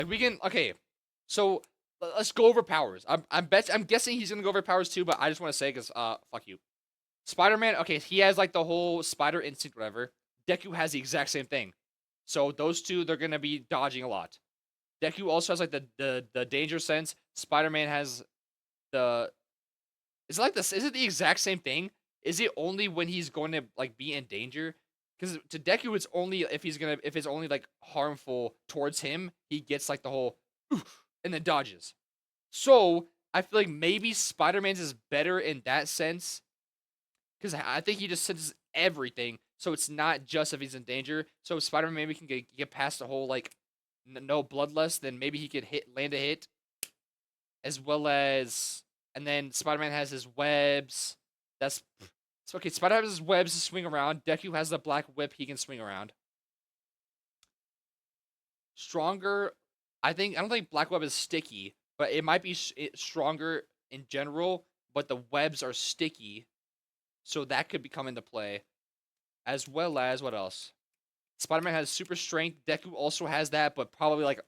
Like we can okay. So let's go over powers. I'm guessing he's gonna go over powers too, but I just want to say because fuck you. Spider-Man, okay, he has like the whole spider instinct, whatever. Deku has the exact same thing. So those two, they're gonna be dodging a lot. Deku also has like the danger sense. Spider-Man has the is it like this? Is it the exact same thing? Is it only when he's going to like be in danger? Because to Deku, it's only if it's only like harmful towards him, he gets like the whole and then dodges. So I feel like maybe Spider-Man's is better in that sense because I think he just senses everything. So it's not just if he's in danger. So if Spider-Man maybe can get past the whole like no bloodless, then maybe he could land a hit as well as, and then Spider-Man has his webs. That's so okay. Spider-Man has his webs to swing around. Deku has the black whip. He can swing around. Stronger. I don't think black web is sticky, but it might be stronger in general. But the webs are sticky, so that could come into play. As well as what else? Spider-Man has super strength. Deku also has that, but probably like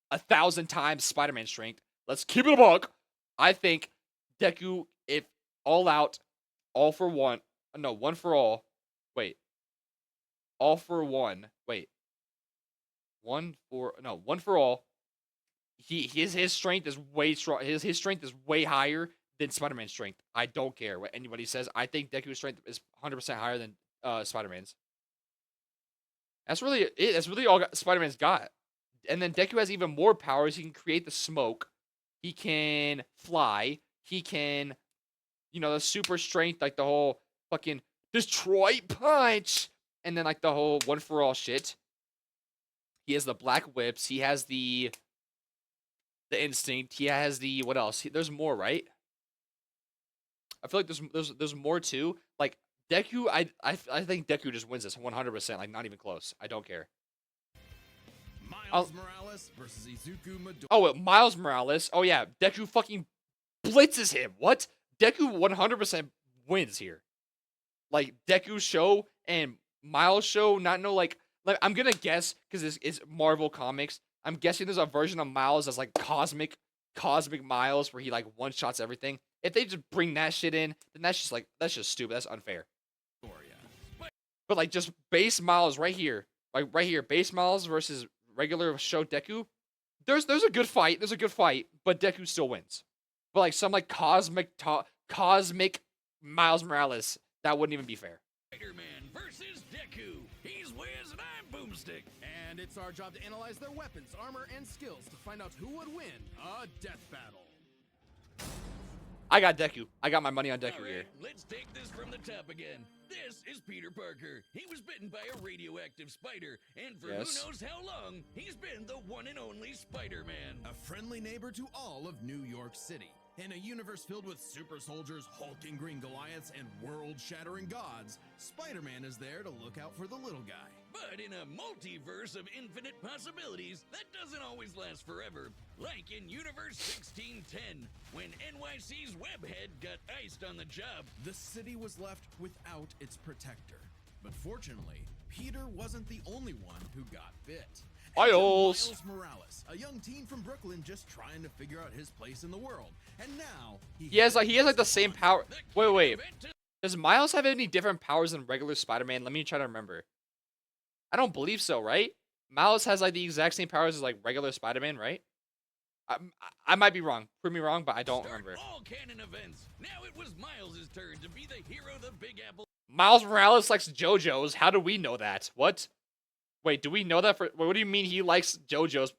1,000 times Spider-Man strength. Let's keep it a buck. I think Deku, if all out, all for one. No, one for all. Wait. All for one. Wait. One for all. His strength is way strong. His strength is way higher than Spider-Man's strength. I don't care what anybody says. I think Deku's strength is 100% higher than Spider-Man's. That's really it. That's really all Spider-Man's got. And then Deku has even more powers. He can create the smoke. He can fly. He can, the super strength, like the whole fucking Detroit punch. And then like the whole one for all shit. He has the black whips. He has the instinct. He has the what else? There's more, right? I feel like there's more too. Like Deku, I think Deku just wins this 100%. Like not even close. I don't care. Miles Morales versus Izuku Midoriya. Oh, Miles Morales. Oh yeah, Deku fucking blitzes him. What? Deku 100% wins here. Like Deku show and Miles show. Not no like I'm gonna guess because this is Marvel Comics. I'm guessing there's a version of Miles that's like cosmic Miles where he like one shots everything. If they just bring that shit in, then that's just stupid. That's unfair. But like just base Miles right here, base Miles versus regular show Deku. There's a good fight. There's a good fight, but Deku still wins. But like some like cosmic Miles Morales, that wouldn't even be fair. Spider-Man versus Deku. He's Wiz and I'm Boomstick. And it's our job to analyze their weapons, armor, and skills to find out who would win a death battle. I got Deku. I got my money on Deku here. Let's take this from the top again. This is Peter Parker. He was bitten by a radioactive spider, and for who knows how long, he's been the one and only Spider-Man. A friendly neighbor to all of New York City. In a universe filled with super soldiers, hulking green Goliaths, and world-shattering gods, Spider-Man is there to look out for the little guy. But in a multiverse of infinite possibilities, that doesn't always last forever. Like in Universe 1610, when NYC's Webhead got iced on the job. The city was left without its protector. But fortunately, Peter wasn't the only one who got bit. Miles Morales, a young teen from Brooklyn just trying to figure out his place in the world. And now he has like the same power. Wait. Does Miles have any different powers than regular Spider-Man? Let me try to remember. I don't believe so, right? Miles has like the exact same powers as like regular Spider-Man, right? I might be wrong. Prove me wrong, but I don't remember. All canon events. Now it was Miles' turn to be the hero of the Big Apple. Miles Morales likes JoJo's. How do we know that? What? Wait, do we know that for? What do you mean he likes JoJo's?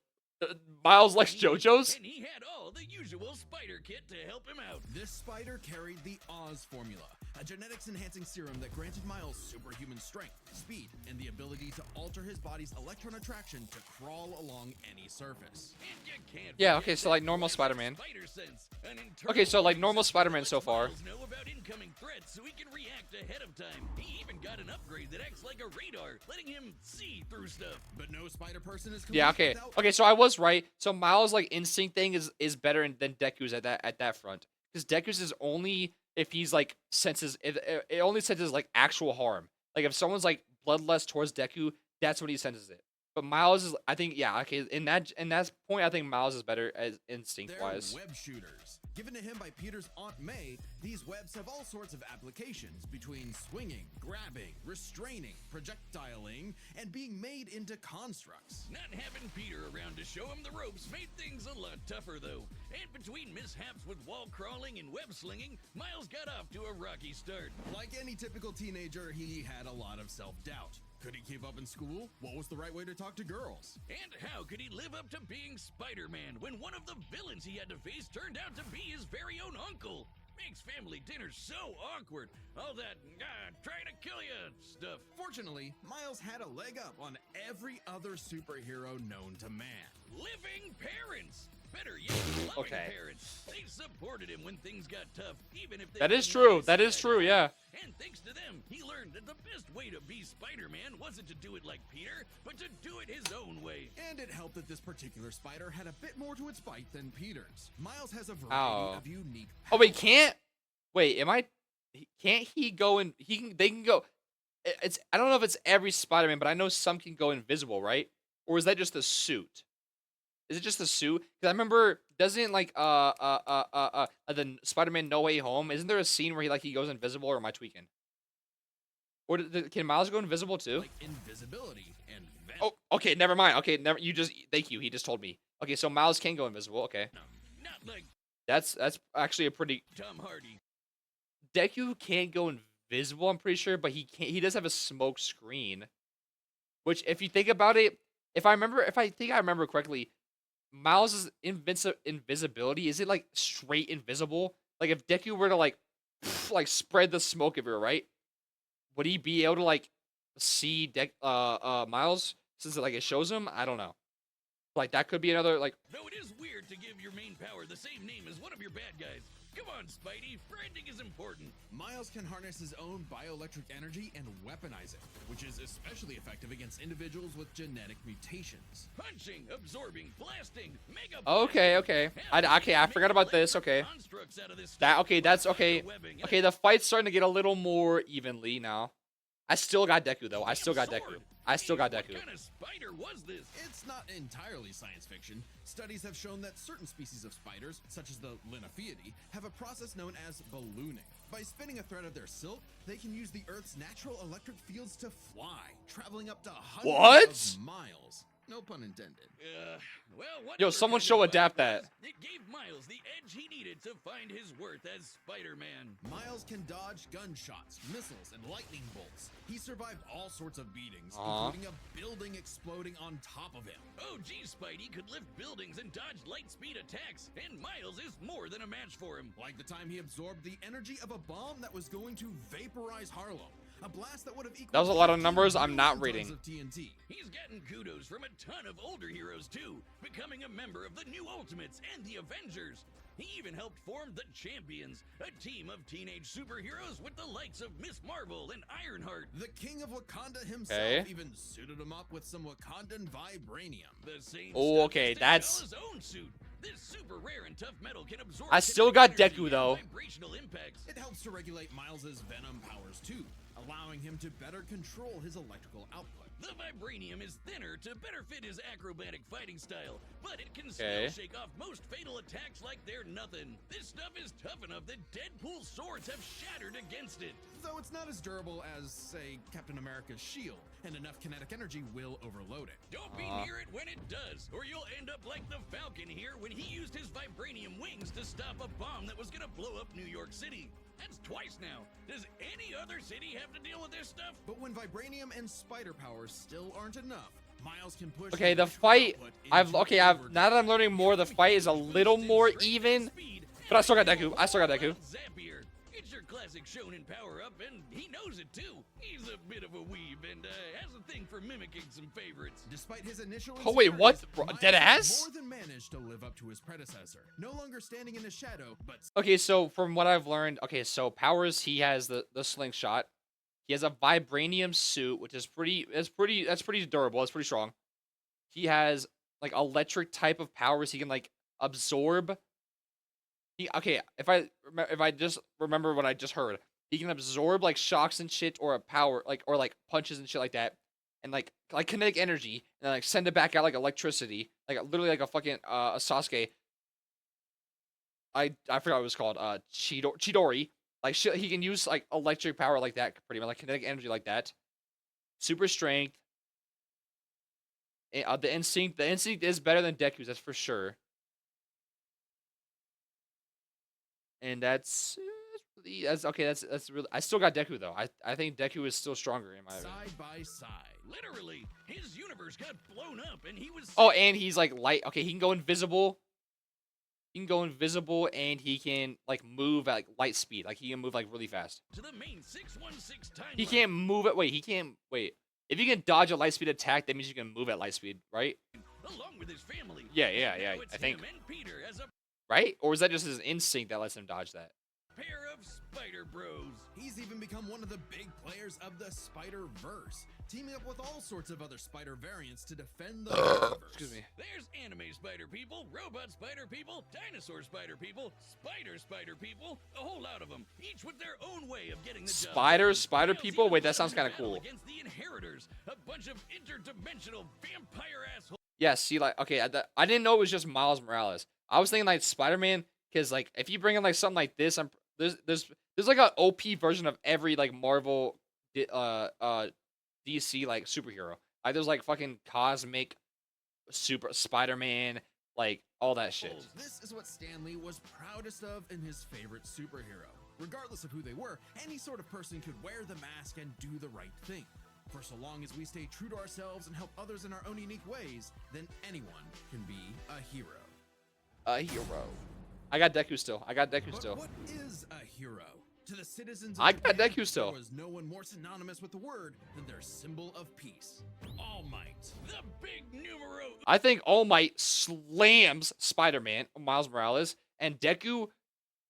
Miles likes JoJo's? And he had all the usual spider kit to help him out. This spider carried the Oz formula, a genetics-enhancing serum that granted Miles superhuman strength, speed, and the ability to alter his body's electron attraction to crawl along any surface. Yeah, okay, so like normal Spider-Man. Okay, so like normal Spider-Man so far. Know about incoming threats so he can react ahead of time. He even got an upgrade that acts like a radar, letting him see through stuff. But no spider person is Yeah, okay. Okay, so I was right. So Miles' like instinct thing is better than Deku's at that front. Because Deku's is only if he's like senses it only senses like actual harm. Like if someone's like bloodlust towards Deku, that's when he senses it. But Miles is, I think, yeah, okay. In that point, I think Miles is better as instinct They're wise. web shooters. Given to him by Peter's Aunt May, these webs have all sorts of applications between swinging, grabbing, restraining, projectiling, and being made into constructs. Not having Peter around to show him the ropes made things a lot tougher, though. And between mishaps with wall crawling and web slinging, Miles got off to a rocky start. Like any typical teenager, he had a lot of self-doubt. Could he keep up in school? What was the right way to talk to girls? And how could he live up to being Spider-Man when one of the villains he had to face turned out to be his very own uncle? Makes family dinner so awkward. All that, trying to kill you stuff. Fortunately, Miles had a leg up on every other superhero known to man. Living parents! Better yet, loving parents. They supported him when things got tough, even if they That is didn't true. always That see is eye true. to eye. Yeah. And thanks to them, he learned that the best way to be Spider-Man wasn't to do it like Peter, but to do it his own way. And it helped that this particular spider had a bit more to its bite than Peter's. Miles has a variety of unique powers. Oh wait, can't he go in? They can go. It's, I don't know if it's every Spider-Man, but I know some can go invisible, right? Or is that just a suit? Is it just a suit? Because I remember, doesn't like the Spider-Man No Way Home? Isn't there a scene where he goes invisible? Or am I tweaking? Or can Miles go invisible too? Like invisibility and venom. Oh, okay, never mind. Okay, never. Thank you. He just told me. Okay, so Miles can go invisible. Okay, Not like that's actually a pretty. Tom Hardy. Deku can't go invisible, I'm pretty sure, but he can't. He does have a smoke screen, which, if you think about it, if I think I remember correctly, Miles' invisibility, is it like straight invisible? Like if Deku were to like spread the smoke everywhere, right? Would he be able to like see Miles since it shows him? I don't know. Like that could be another like. Though it is weird to give your main power the same name as one of your bad guys. Come on, Spidey. Branding is important. Miles can harness his own bioelectric energy and weaponize it, which is especially effective against individuals with genetic mutations. Punching, absorbing, blasting, mega. Okay. I forgot about this. Okay. That's okay. Okay, the fight's starting to get a little more evenly now. I still got Deku though. I still got Deku. What kind of spider was this? It's not entirely science fiction. Studies have shown that certain species of spiders, such as the Linophiidae, have a process known as ballooning. By spinning a thread of their silk, they can use the Earth's natural electric fields to fly, traveling up to hundreds of miles. No pun intended. Yo, someone show Adapt that. It gave Miles the edge he needed to find his worth as Spider-Man. Miles can dodge gunshots, missiles, and lightning bolts. He survived all sorts of beatings, including a building exploding on top of him. Oh, geez, Spidey could lift buildings and dodge light speed attacks, and Miles is more than a match for him. Like the time he absorbed the energy of a bomb that was going to vaporize Harlem. A blast that would have equaled That was a lot of numbers I'm not reading. of TNT. He's getting kudos from a ton of older heroes too, becoming a member of the New Ultimates and the Avengers. He even helped form the Champions, a team of teenage superheroes with the likes of Miss Marvel and Ironheart. The King of Wakanda himself even suited him up with some Wakandan vibranium. The same Oh, stuff okay, as that's- T'Challa's own suit. This super rare and tough metal can absorb I still got kinetic Deku, energy though. and vibrational impacts. It helps to regulate Miles's venom powers too, allowing him to better control his electrical output. The vibranium is thinner to better fit his acrobatic fighting style, but it can Okay. still shake off most fatal attacks like they're nothing. This stuff is tough enough that Deadpool's swords have shattered against it. Though it's not as durable as, say, Captain America's shield, and enough kinetic energy will overload it. Don't be near it when it does, or you'll end up like the Falcon here when he used his vibranium wings to stop a bomb that was gonna blow up New York City. That's twice now. Does any other city have to deal with this stuff? But when vibranium and spider powers still aren't enough, Miles can push. Okay, the electrical fight. output I've into now that I'm learning more, the fight is a little more even. But I still got Deku. Zapier. It's your classic shonen power up, and he knows it too. He's a bit of a weeb and has a thing for mimicking some favorites. Despite his initial Oh, wait, what? insecurities, Bro, Miles dead has ass? more than managed to live up to his predecessor. No longer standing in the shadow, but Okay, so from what I've learned, okay, so powers, he has the slingshot. He has a vibranium suit, which is that's pretty durable. It's pretty strong. He has like electric type of powers. He can like absorb. If I just remember what I just heard, he can absorb like shocks and shit, or a power or like punches and shit like that. and like kinetic energy and like send it back out like electricity, like literally like a fucking a Sasuke. I forgot what it was called. Chidori. Like he can use like electric power like that, pretty much like kinetic energy like that. Super strength. The instinct is better than Deku's, that's for sure. And that's okay. That's really. I still got Deku though. I think Deku is still stronger in my opinion. Side by side. Literally, his universe got blown up and he was. Oh, and he's like light. Okay, he can go invisible. He can go invisible, and he can like move at like light speed. Like he can move like really fast. To the main 616 timeline. He can't move it. Wait, he can't. Wait. If you can dodge a light speed attack, that means you can move at light speed, right? Along with his family. Yeah. Now it's I think. him and Peter as a Right? Or is that just his instinct that lets him dodge that? pair of Spider Bros. He's even become one of the big players of the Spider-Verse, teaming up with all sorts of other spider variants to defend the universe. Excuse me. There's anime spider people, robot spider people, dinosaur spider people, spider people, a whole lot of them, each with their own way of getting the job done. Spider Miles people? even Wait, that led sounds a kind of battle cool. Against the Inheritors, a bunch of interdimensional vampire assholes. Yeah, see, like, okay, I didn't know it was just Miles Morales. I was thinking like Spider-Man, because like if you bring in like something like this, there's like an OP version of every like Marvel, DC like superhero. Like there's like fucking cosmic, super Spider-Man, like all that shit. This is what Stan Lee was proudest of in his favorite superhero. Regardless of who they were, any sort of person could wear the mask and do the right thing. For so long as we stay true to ourselves and help others in our own unique ways, then anyone can be a hero. A hero. I got Deku still. But what is a hero? To the citizens of I got Japan, Deku still. there was no one more synonymous with the word than their symbol of peace. All Might. The big numero. I think All Might slams Spider-Man, Miles Morales, and Deku,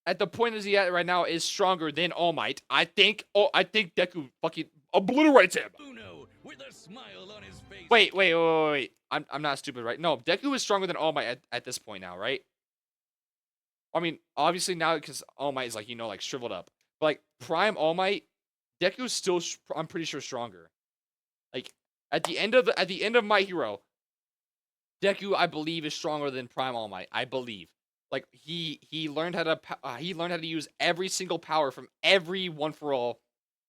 at the point as he at right now, is stronger than All Might. I think Deku fucking obliterates him. Uno with a smile on his face. Wait. I'm not stupid, right? No, Deku is stronger than All Might at this point now, right? I mean, obviously now because All Might is like, you know, like shriveled up. But like Prime All Might, Deku's still, I'm pretty sure, stronger. Like at the end of My Hero, Deku, I believe, is stronger than Prime All Might. I believe. Like he learned how to use every single power from every One for All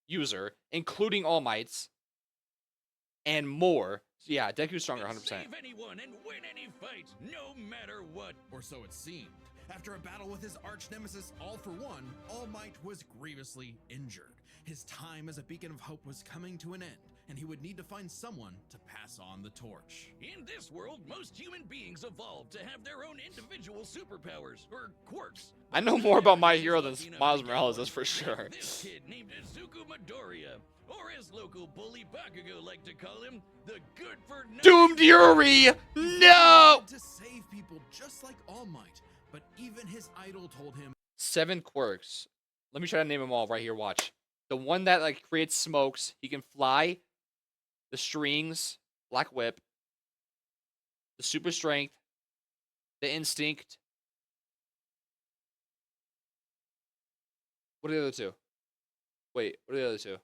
user, including All Mights, and more. So yeah, Deku's stronger, 100%. Save anyone and win any fight, no matter what. Or so it seemed. After a battle with his arch nemesis All for One, All Might was grievously injured. His time as a beacon of hope was coming to an end, and he would need to find someone to pass on the torch. In this world, most human beings evolve to have their own individual superpowers, or quirks. I know more about My Hero than Miles Morales, that's for sure. This kid named Izuku Midoriya, or as local bully Bakugo like to call him, the good for nothing. Doomed Yuri! No! To save people just like All Might, but even his idol told him 7 quirks. Let me try to name them all right here, watch. The one that like creates smokes, he can fly, the strings, Black Whip, the super strength, the instinct. What are the other two? Wait, what are the other two?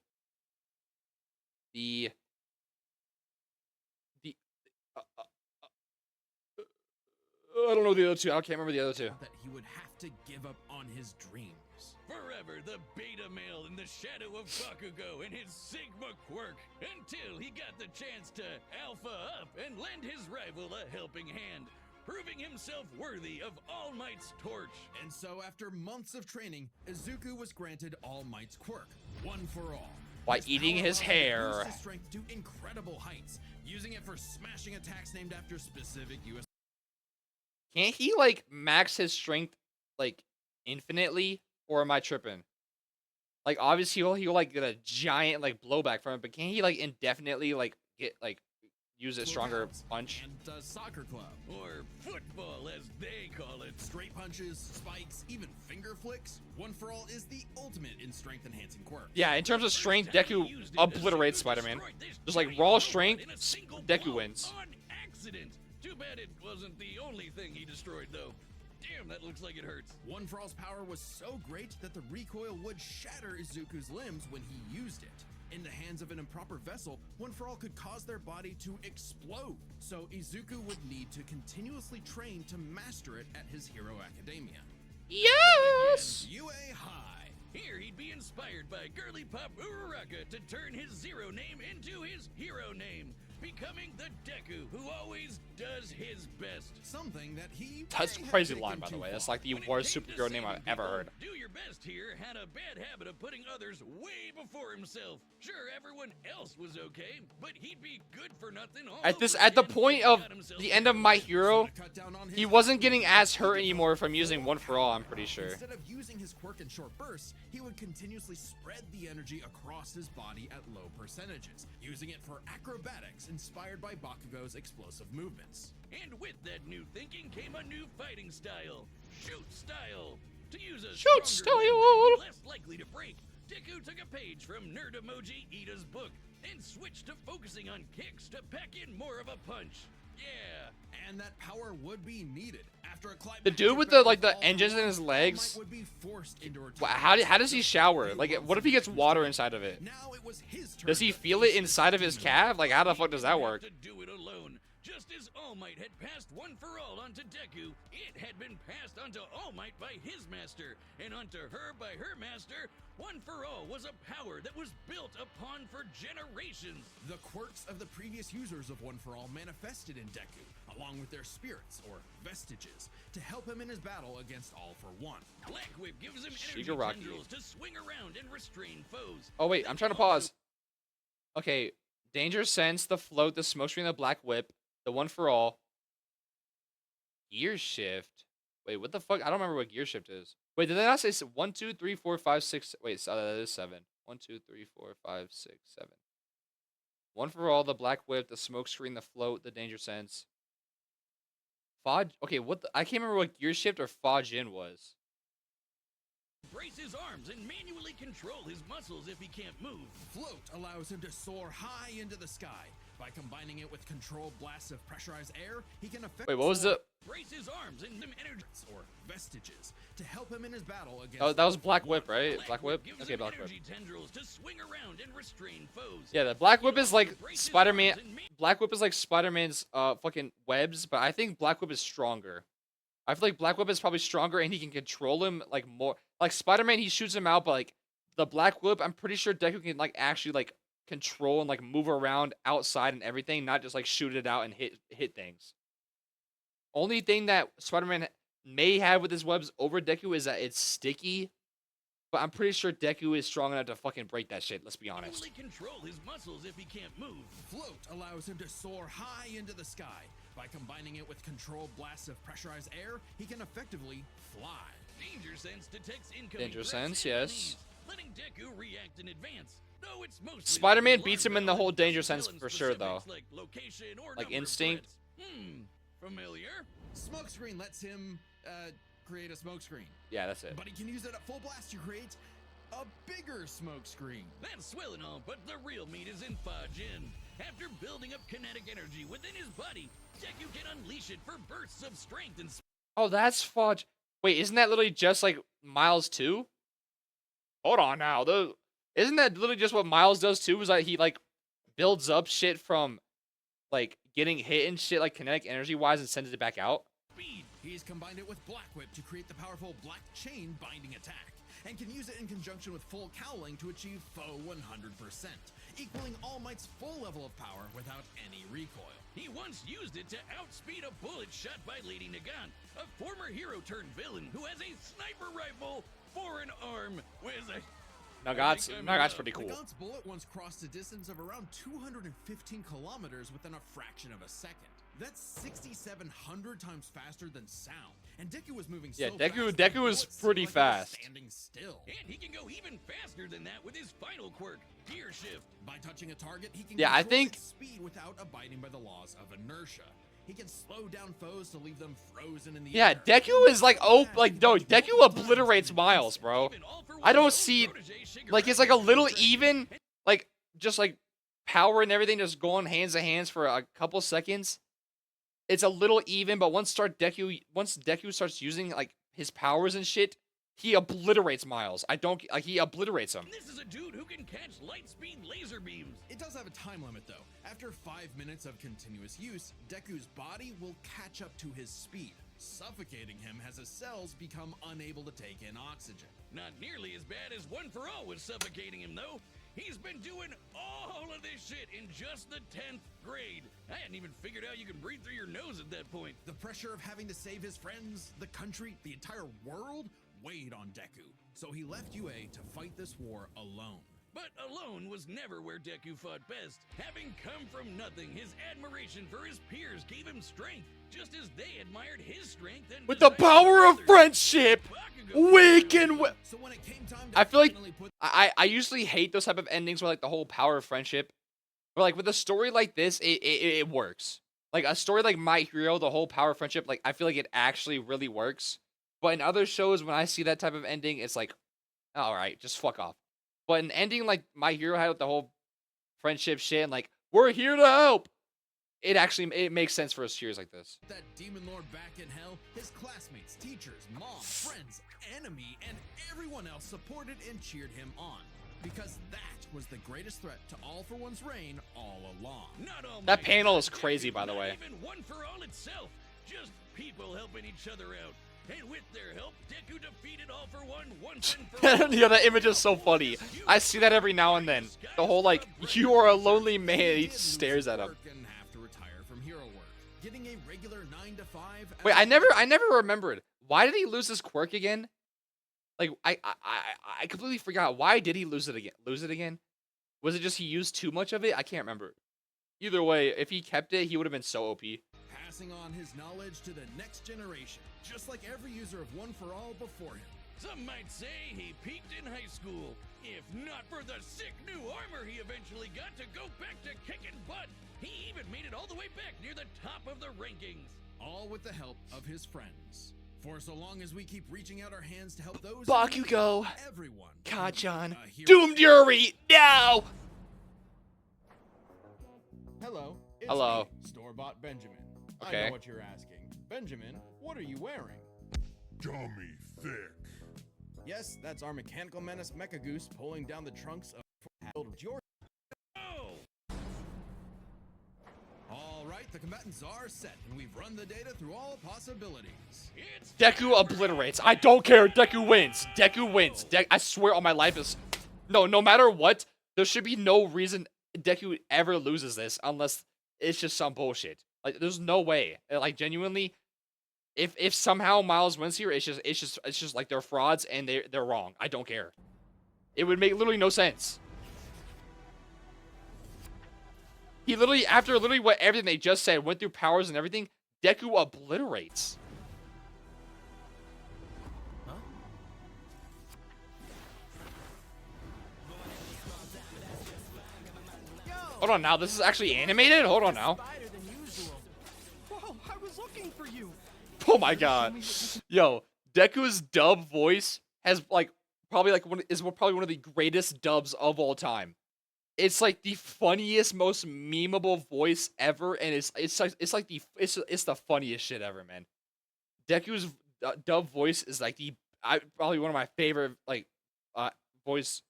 I don't know the other two. I can't remember the other two. that he would have to give up on his dreams. Forever the beta male in the shadow of Bakugo and his Sigma quirk, until he got the chance to alpha up and lend his rival a helping hand, proving himself worthy of All Might's torch. And so after months of training, Izuku was granted All Might's quirk, One for All. By His eating power his allowed him to hair. boost his strength to incredible heights, using it for smashing attacks named after specific US. Can't he like max his strength like infinitely, or am I tripping? Like obviously he'll like get a giant like blowback from it, but can't he like indefinitely like get like use a stronger punch? And does soccer club. Or football as they call it. Straight punches, spikes, even finger flicks. One for All is the ultimate in strength enhancing quirk. Yeah, in terms of strength, Deku obliterates Spider-Man. Just like raw strength, Deku wins. On accident. Too bad it wasn't the only thing he destroyed, though. Damn, that looks like it hurts. One for All's power was so great that the recoil would shatter Izuku's limbs when he used it. In the hands of an improper vessel, One For All could cause their body to explode. So Izuku would need to continuously train to master it at his Hero Academia. Yes! UA High. Here he'd be inspired by girly pop Uraraka to turn his zero name into his hero name, becoming the Deku who always does his best. Something that he That's a crazy line, by the way. That's like the worst superhero name I've ever heard. Do Your Best here had a bad habit of putting others way before himself. Sure, everyone else was okay, but he'd be good for nothing all At the over again point if he of got himself the end of My Hero, cut down on his he wasn't power. getting as hurt anymore from using One For All, I'm pretty sure. Instead of using his quirk in short bursts, he would continuously spread the energy across his body at low percentages, using it for acrobatics inspired by Bakugo's explosive movements. And with that new thinking came a new fighting style, shoot style. To use a Shoot stronger limb style. that would be less likely to break, Deku took a page from Nerd Emoji Ida's book and switched to focusing on kicks to pack in more of a punch. Yeah. And that power would be needed after a climactic The dude with the like the battle engines in his All legs. Might would be forced into How does he shower? Like, what if he gets water inside of it? Now it was his turn Does he to feel it face inside of this his demon. calf? Like, how the fuck does that Didn't work? have to do it alone. Just as All Might had passed One For All onto Deku, it had been passed onto All Might by his master, and onto her by her master. One For All was a power that was built upon for generations. The quirks of the previous users of One For All manifested in Deku, along with their spirits, or vestiges, to help him in his battle against All For One. Black Whip gives him energy Shigaraki. tendrils to swing around and restrain foes. Oh wait, I'm trying to pause. Okay, Danger Sense, the Float, the Smokescreen, the Black Whip, the One For All. Gear Shift. Wait, what the fuck? I don't remember what Gear Shift is. Wait, did they not say 1, 2, 3, 4, 5, 6? Wait, so that is 7. 1, 2, 3, 4, 5, 6, 7. One For All, the Black Whip, the Smokescreen, the Float, the Danger Sense. Fod. Okay, what? I can't remember what Gear Shift or Fajin was. Brace his arms and manually control his muscles if he can't move. Float allows him to soar high into the sky. By combining it with controlled blasts of pressurized air, he can affect. Wait, what was the? Brace his arms and them energy. Or vestiges to help him in his battle against. Oh, that was Black Whip, right? Black Whip. Gives Okay, him Black Whip. energy tendrils to swing around and restrain foes. Yeah, the Black Whip is like Brace his Spider-Man. arms and Black Whip is like Spider-Man's fucking webs, but I think Black Whip is stronger. I feel like Black Whip is probably stronger and he can control him like more. Like Spider-Man, he shoots him out, but like the Black Whip, I'm pretty sure Deku can like actually like control and like move around outside and everything, not just like shoot it out and hit things. Only thing that Spider-Man may have with his webs over Deku is that it's sticky, but I'm pretty sure Deku is strong enough to fucking break that shit. Let's be honest. manually control his muscles if he can't move. Float allows him to soar high into the sky. By combining it with controlled blasts of pressurized air, he can effectively fly. Danger Sense detects incoming Danger threats Sense, and yes. enemies, letting Deku react in advance. Though it's mostly Spider-Man alarm beats him in the bell, whole it Danger doesn't Sense tell him for sure, though. specifics Like location or Like number of instinct. threats. Familiar? Smokescreen lets him create a smokescreen, Yeah, that's it. but he can use it at full blast to create a bigger smokescreen. That's swell and all, but the real meat is in Fajin. After building up kinetic energy within his body, Deku can unleash it for bursts of strength and Oh, that's fudge. Wait, isn't that literally just like Miles 2? Hold on now. Isn't that literally just what Miles does too? Is that he like builds up shit from like getting hit and shit like kinetic energy wise and sends it back out? speed. He's combined it with Black Whip to create the powerful Black Chain binding attack, and can use it in conjunction with full cowling to achieve foe 100%, equaling All Might's full level of power without any recoil. He once used it to outspeed a bullet shot by Lady Nagant, a former hero turned villain who has a sniper rifle for an arm with a... Nagat's pretty cool. Nagant's bullet once crossed a distance of around 215 kilometers within a fraction of a second. That's 6,700 times faster than sound. And Deku was moving Yeah, so Deku- fast that Deku the was bullets seemed pretty like they were fast. Standing still. And he can go even faster than that with his final quirk, Gear Shift. By touching a target, he can Yeah, I control think- its speed without abiding by the laws of inertia. He can slow down foes to leave them frozen in the Yeah, air. Deku is like Deku obliterates Miles, bro. Even All For I don't One's see own protege, like it's like a little even, like just like power and everything just going hands to hands for a couple seconds. It's a little even, but once Deku starts using like his powers and shit, he obliterates Miles. I don't like he obliterates him. This is a dude who can catch light speed laser beams. It does have a time limit though. After 5 minutes of continuous use, Deku's body will catch up to his speed, suffocating him as his cells become unable to take in oxygen. Not nearly as bad as One For All was suffocating him though. He's been doing all of this shit in just the 10th grade. I hadn't even figured out you can breathe through your nose at that point. The pressure of having to save his friends, the country, the entire world weighed on Deku, so he left UA to fight this war alone. But alone was never where Deku fought best. Having come from nothing, his admiration for his peers gave him strength, just as they admired his strength and With the power of friendship, we can win. So when it came time to I feel like finally put I usually hate those type of endings where like the whole power of friendship. But like with a story like this, it works. Like a story like My Hero, the whole power of friendship, like I feel like it actually really works. But in other shows, when I see that type of ending, it's like, all right, just fuck off. But an ending like My Hero had with the whole friendship shit and like, we're here to help. It makes sense for a series like this. that demon lord back in hell, his classmates, teachers, mom, friends, enemy, and everyone else supported and cheered him on. Because that was the greatest threat to All For One's reign all along. Not all That might, panel not is crazy, by the not way. Even One For All itself, just people helping each other out. And with their help, Deku defeated All For One once and for all. Yeah, that image is so funny. I see that every now and then. The whole like, you are a lonely man. He stares at him. And have to retire from hero work, getting a regular 9 to 5. Wait, I never remembered. Why did he lose his quirk again? Like I completely forgot. Why did he lose it again? Was it just he used too much of it? I can't remember. Either way, if he kept it, he would have been so OP. Passing on his knowledge to the next generation, just like every user of One For All before him. Some might say he peaked in high school. If not for the sick new armor he eventually got to go back to kicking butt, he even made it all the way back near the top of the rankings. All with the help of his friends. For so long as we keep reaching out our hands to help those Bakugo, everyone, Kacchan, a hero. Doomed Yuri, no! Hello. It's Hello. me, Store-bought Benjamin. I Okay. know what you're asking. Benjamin, what are you wearing? Dummy thick. Yes, that's our mechanical menace Mecha Goose pulling down the trunks of George. Oh! All right, the combatants are set, and we've run the data through all possibilities. It's Deku obliterates. I don't care. Deku wins. Deku wins. I swear on my life is... No matter what, there should be no reason Deku ever loses this unless it's just some bullshit. Like, there's no way. Like, genuinely, if somehow Miles wins here, it's just like they're frauds and they're wrong. I don't care. It would make literally no sense. He literally, after literally what everything they just said, went through powers and everything, Deku obliterates. Huh? Hold on now, this is actually animated? Hold on now. Whoa, I was looking for you. Oh my god. Yo, Deku's dub voice has probably one of the greatest dubs of all time. It's like the funniest, most memeable voice ever, and it's the funniest shit ever, man. Deku's dub voice is like probably one of my favorite voices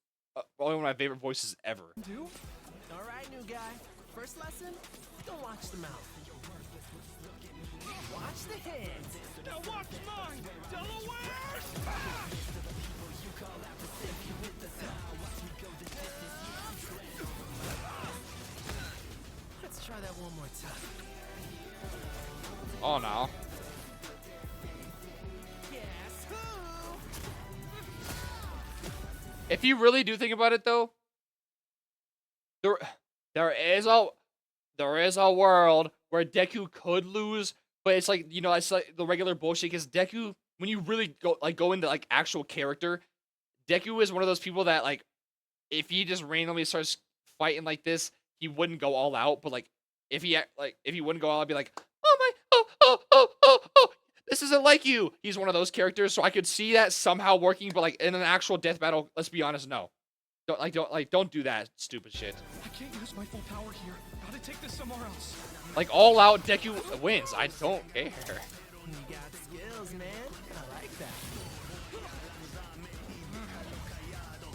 ever. Do? All right, new guy. First lesson, don't watch the mouth. Watch the hands. Now watch mine, Delaware! Let's try that one more time. Oh no. Guess who? If you really do think about it, though, there is a world where Deku could lose, but it's like, you know, it's like the regular bullshit. Because Deku, when you really go into like actual character, Deku is one of those people that like, if he just randomly starts fighting like this, he wouldn't go all out. But like, if he wouldn't go all out, I'd be like, oh, this isn't like you. He's one of those characters, so I could see that somehow working. But like in an actual death battle, let's be honest, no. Don't do that stupid shit. I can't use my full power here. Gotta take this somewhere else. Like all out Deku wins. I don't care. You got skills, man. I like that.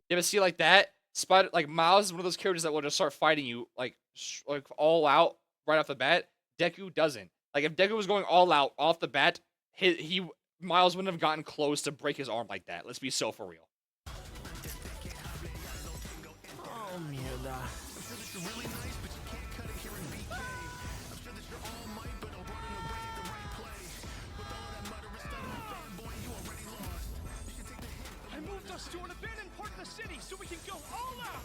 Yeah, but see, like that, like Miles is one of those characters that will just start fighting you like all out right off the bat. Deku doesn't. Like if Deku was going all out off the bat, Miles wouldn't have gotten close to break his arm like that. Let's be so for real. Oh, mierda. I moved us to an abandoned part of the city so we can go all out.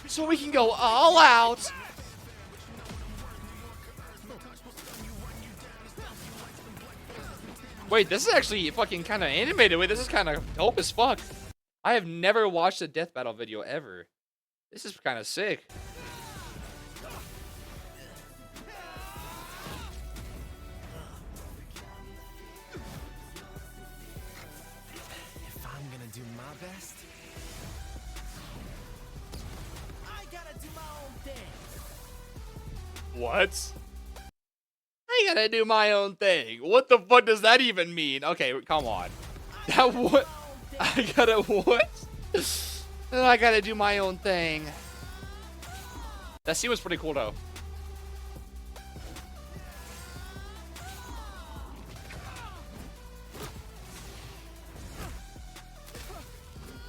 So we can go all out. Wait, this is actually fucking kind of animated. Wait, this is kind of dope as fuck. I have never watched a death battle video ever. This is kind of sick. If I'm gonna do my best, I gotta do my own thing. What? I gotta do my own thing. What the fuck does that even mean? Okay, come on. That what? I gotta what? I gotta do my own thing. That scene was pretty cool though.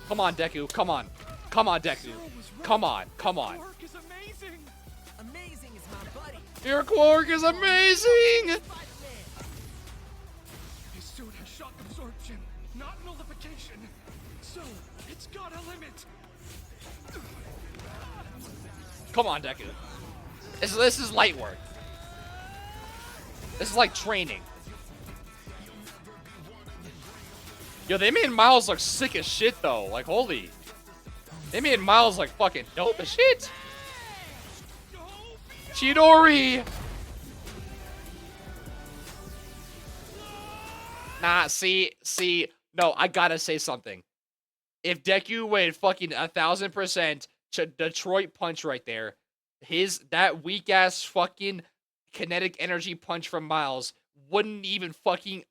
Come on, Deku. Come on. Come on, Deku. Come on. Come on. Work is amazing. Amazing is my buddy. Your quark is amazing. His suit has shock absorption, not nullification. So it's got a limit. Come on, Deku. This is light work. This is like training. Yo, they made Miles look sick as shit though. Like, holy. They made Miles like fucking dope as shit. Chidori! Nah, see, no, I gotta say something. If Deku went fucking 1000% to Detroit punch right there, that weak ass fucking kinetic energy punch from Miles wouldn't even fucking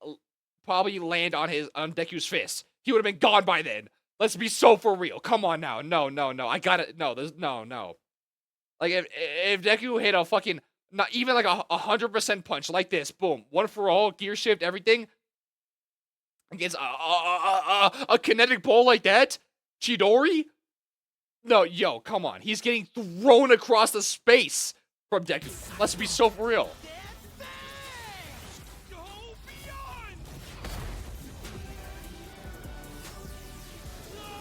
probably land on Deku's fist. He would have been gone by then. Let's be so for real. Come on now. No. I gotta, no. Like, if Deku hit a fucking, not even like 100% punch like this, boom, one for all, gear shift, everything, against a kinetic pole like that, Chidori? No, yo, come on. He's getting thrown across the space from Deku. Let's be so for real.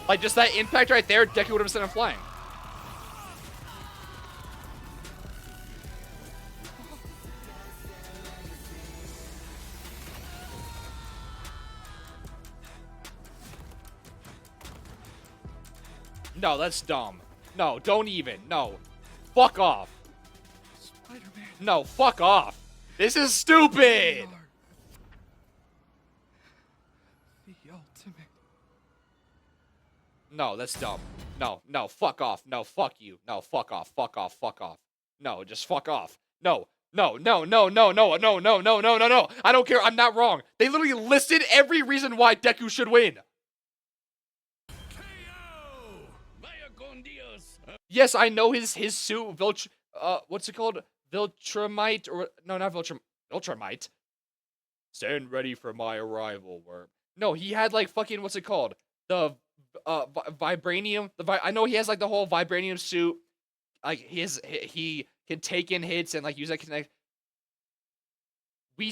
Like, just that impact right there, Deku would have sent him flying. No, that's dumb. No, don't even. No. Fuck off. Spider-Man. No, fuck off. This is stupid. The ultimate. No, that's dumb. No, fuck off. No, fuck you. No, fuck off. No, just fuck off. No. I don't care. I'm not wrong. They literally listed every reason why Deku should win. Yes, I know his suit, what's it called? Viltrumite, or, no, not Viltrumite. Stand ready for my arrival, Worm. No, he had, like, fucking, what's it called? The, Vibranium, I know he has, like, the whole Vibranium suit. Like, he can take in hits and, like, use that connect. They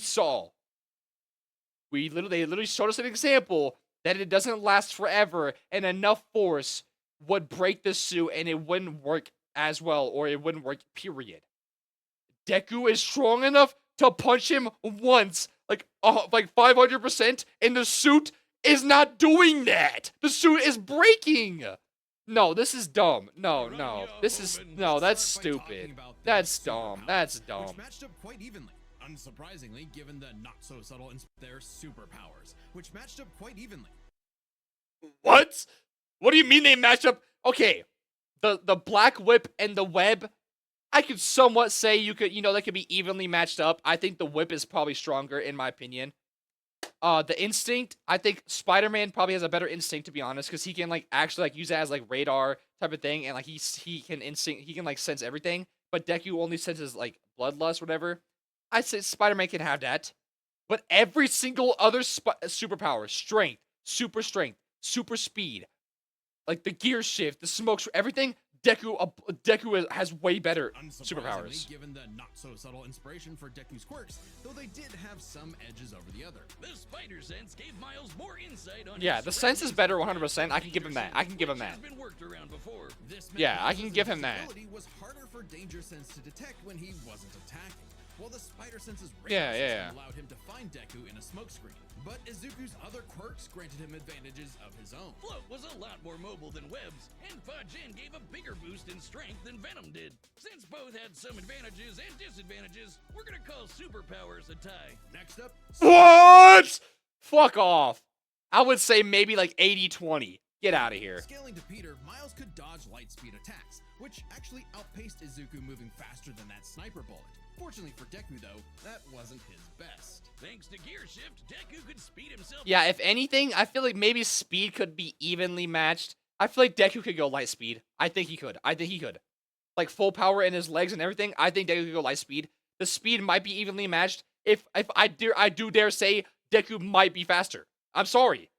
literally showed us an example that it doesn't last forever, and enough force would break the suit and it wouldn't work as well, or it wouldn't work, period. Deku is strong enough to punch him once, like 500%, and the suit is not doing that. The suit is breaking. No, this is dumb. No, that's stupid. That's dumb. Which matched up quite evenly. Unsurprisingly, given the not-so-subtle their superpowers, which matched up quite evenly. What? What do you mean they match up? Okay, the black whip and the web, I could somewhat say they could be evenly matched up. I think the whip is probably stronger in my opinion. the instinct, I think Spider-Man probably has a better instinct, to be honest, because he can like actually like use it as like radar type of thing, and like he can like sense everything. But Deku only senses like bloodlust, whatever. I say Spider-Man can have that, but every single other superpower, strength, super speed, like the gear shift, the smoke, everything. Deku has way better superpowers. Given the not-so-subtle inspiration for Deku's quirks, though they did have some edges over the other. The spider sense gave Miles more insight on Yeah, the sense is better 100%. I can give him that. I can give him that. Yeah, I can give him that. Ability was harder for danger sense to detect when he wasn't attacking, while the spider sense's yeah. allowed him to find Deku in a smokescreen. But Izuku's other quirks granted him advantages of his own. Float was a lot more mobile than Webs, and Fajin gave a bigger boost in strength than Venom did. Since both had some advantages and disadvantages, we're gonna call superpowers a tie. Next up, What? Fuck off. I would say maybe like 80-20. Get out of here. Scaling to Peter, Miles could dodge light speed attacks, which actually outpaced Izuku moving faster than that sniper bullet. Fortunately for Deku, though, that wasn't his best. Thanks to gear shift, Deku could speed himself. Yeah, if anything, I feel like maybe speed could be evenly matched. I feel like Deku could go light speed. I think he could. Like full power in his legs and everything. I think Deku could go light speed. The speed might be evenly matched. If I dare say Deku might be faster. I'm sorry.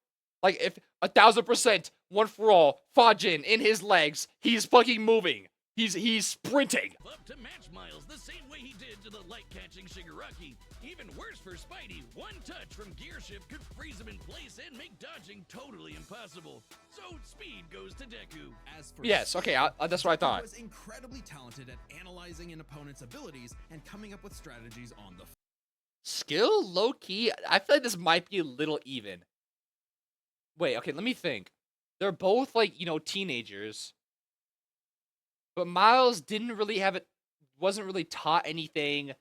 Like if 1000%, one for all, Fajin in his legs, he's fucking moving. He's sprinting. Up to match Miles the same way he did to the light-catching Shigaraki. Even worse for Spidey, one touch from gear shift could freeze him in place and make dodging totally impossible. So speed goes to Deku. As for Yes, okay, that's what I thought. He was incredibly talented at analyzing an opponent's abilities and coming up with strategies on the Skill, low-key, I feel like this might be a little even. Wait, okay, let me think. They're both, like, teenagers. But Miles didn't really have it, wasn't really taught anything.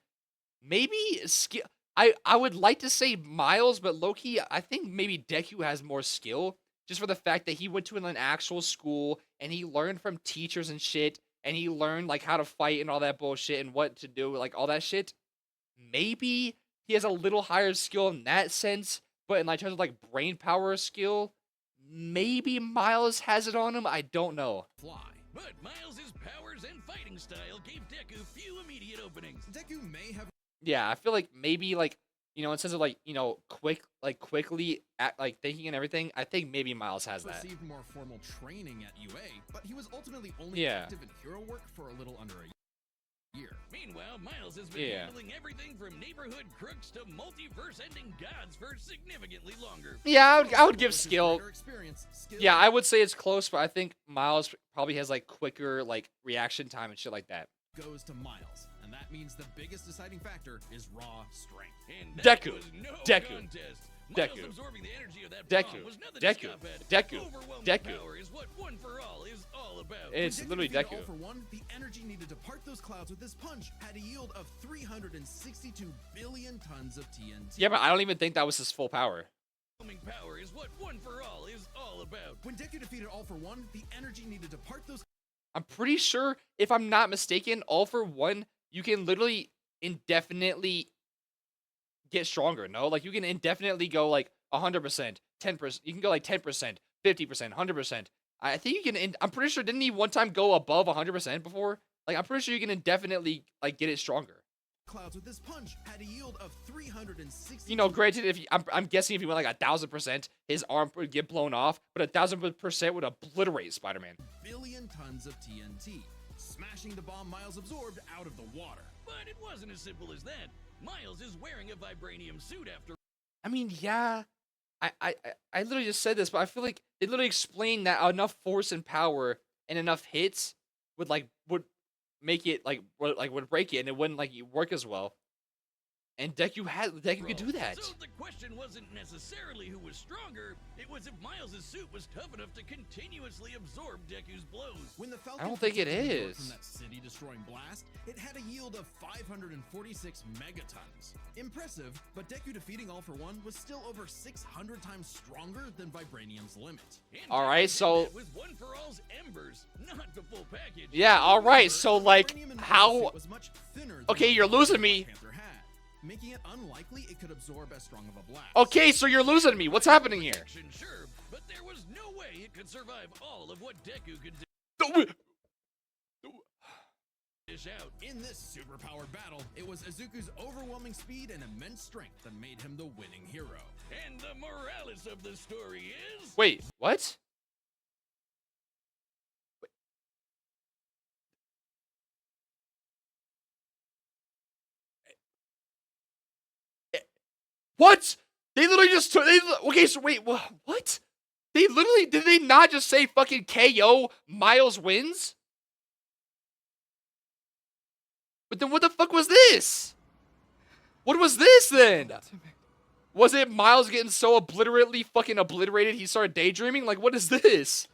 Maybe skill. I would like to say Miles, but low-key, I think maybe Deku has more skill. Just for the fact that he went to an actual school, and he learned from teachers and shit, and he learned, like, how to fight and all that bullshit, and what to do, like, all that shit. Maybe he has a little higher skill in that sense, but in, like, terms of, like, brain power skill, maybe Miles has it on him? I don't know. fly. But Miles' powers and fighting style gave Deku few immediate openings. Deku may have Yeah, I feel like maybe, like, in sense of, like, quickly, thinking and everything, I think maybe Miles has that. received more formal training at UA, but he was ultimately only Yeah. active in hero work for a little under a year. Meanwhile, Miles has been handling everything from neighborhood crooks to multiverse-ending gods for significantly longer. Yeah, I would give With his skill. greater experience, skill Yeah, I would say it's close, but I think Miles probably has, like, quicker, like, reaction time and shit like that. goes to Miles, and that means the biggest deciding factor is raw strength. And that Deku. was no Deku. contest. Deku. Miles absorbing the energy of that Deku. bomb was nothing Deku. to scoff at. Deku. Overwhelming Deku. power is what One for All is all about. It's When literally defeated Deku. All for One, the energy needed to part those clouds with this punch had a yield of 362 billion tons of TNT. Yeah, but I don't even think that was his full power. Overwhelming power is what One for All is all about. When Deku defeated All for One, the energy needed to part those I'm pretty sure, if I'm not mistaken, All for One, you can literally indefinitely get stronger, no? Like, you can indefinitely go, like, 100%, 10%. You can go, like, 10%, 50%, 100%. I think you can, I'm pretty sure, didn't he one time go above 100% before? Like, I'm pretty sure you can indefinitely, like, get it stronger. clouds with this punch had a yield of 360. Granted, if I'm guessing if he went, like, 1,000%, his arm would get blown off, but 1,000% would obliterate Spider-Man. billion tons of TNT, smashing the bomb Miles absorbed out of the water. But it wasn't as simple as that. Miles is wearing a vibranium suit after I mean, yeah, I literally just said this, but I feel like they literally explained that enough force and power and enough hits would make it would break it, and it wouldn't work as well. And Deku could do that. So the question wasn't necessarily who was stronger, it was if Miles' suit was tough enough to continuously absorb Deku's blows. When the Falcon I don't think it protected New York is. from that city-destroying blast, it had a yield of 546 megatons. Impressive, but Deku defeating All for One was still over 600 times stronger than Vibranium's limit. And All Deku right, did so- that with One for All's embers, not the full package. Yeah, all right. So Vibranium in Miles' how? suit was much thinner than Okay, the you're Black losing me. Panther had, making it unlikely it could absorb as strong of a blast. Okay, so you're losing me. What's happening here? Sure, but there was no way it could survive all of what Deku could dish out. In this superpowered battle, it was Izuku's overwhelming speed and immense strength that made him the winning hero. And the morales of the story is... Wait, what? What? They literally just took. Okay, so wait, what? They literally did they not just say fucking KO Miles wins? But then what the fuck was this? What was this then? Was it Miles getting so obliterately fucking obliterated he started daydreaming? Like, what is this?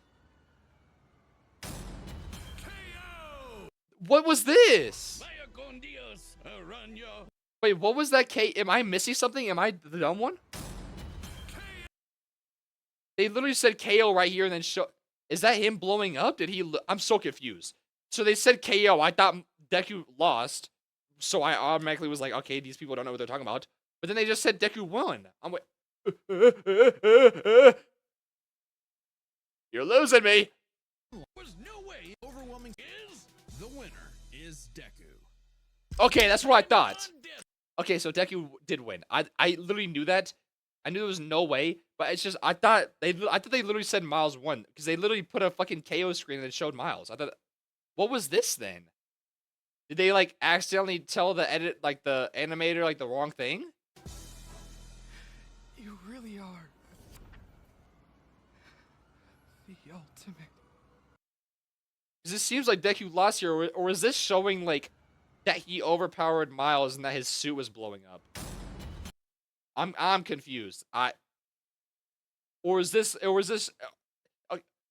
What was this? Vaya con Dios, Araña. Wait, what was that K? Am I missing something? Am I the dumb one? They literally said KO right here and then show. Is that him blowing up? Did he? I'm so confused. So they said KO. I thought Deku lost. So I automatically was like, okay, these people don't know what they're talking about. But then they just said Deku won. I'm like, you're losing me. Was no way Overwhelming is the winner is Deku. Okay, that's what I thought. Okay, so Deku did win. I literally knew that. I knew there was no way, but it's just I thought they literally said Miles won because they literally put a fucking KO screen and it showed Miles. I thought, what was this then? Did they like accidentally tell the animator like the wrong thing? You really are the ultimate. Because it seems like Deku lost here, or is this showing like that he overpowered Miles and that his suit was blowing up? I'm confused. Or is this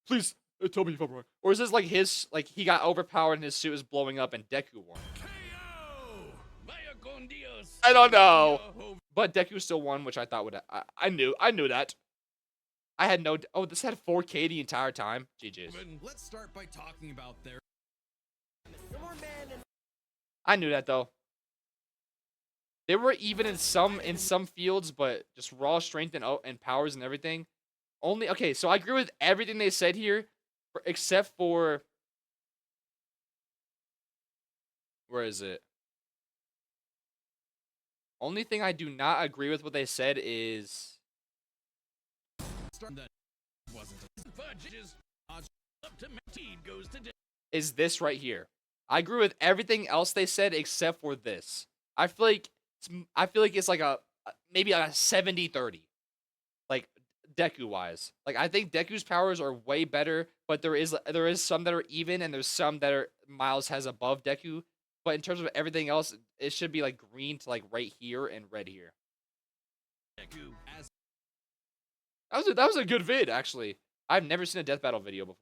please tell me if I'm wrong. Or is this like he got overpowered and his suit is blowing up and Deku won? Vaya con Dios. I don't know. But Deku still won, which I thought would I knew that. I had no oh, this had 4K the entire time. GG's. Let's start by talking about their I knew that though. They were even in some fields, but just raw strength and powers and everything. Only okay, so I agree with everything they said here, except for where is it? Only thing I do not agree with what they said is that wasn't up to goes to this right here. I agree with everything else they said except for this. I feel like it's like maybe like a 70-30. Like Deku wise. Like I think Deku's powers are way better, but there is some that are even and there's some that are Miles has above Deku. But in terms of everything else, it should be like green to like right here and red here. Deku as That was a good vid actually. I've never seen a death battle video before.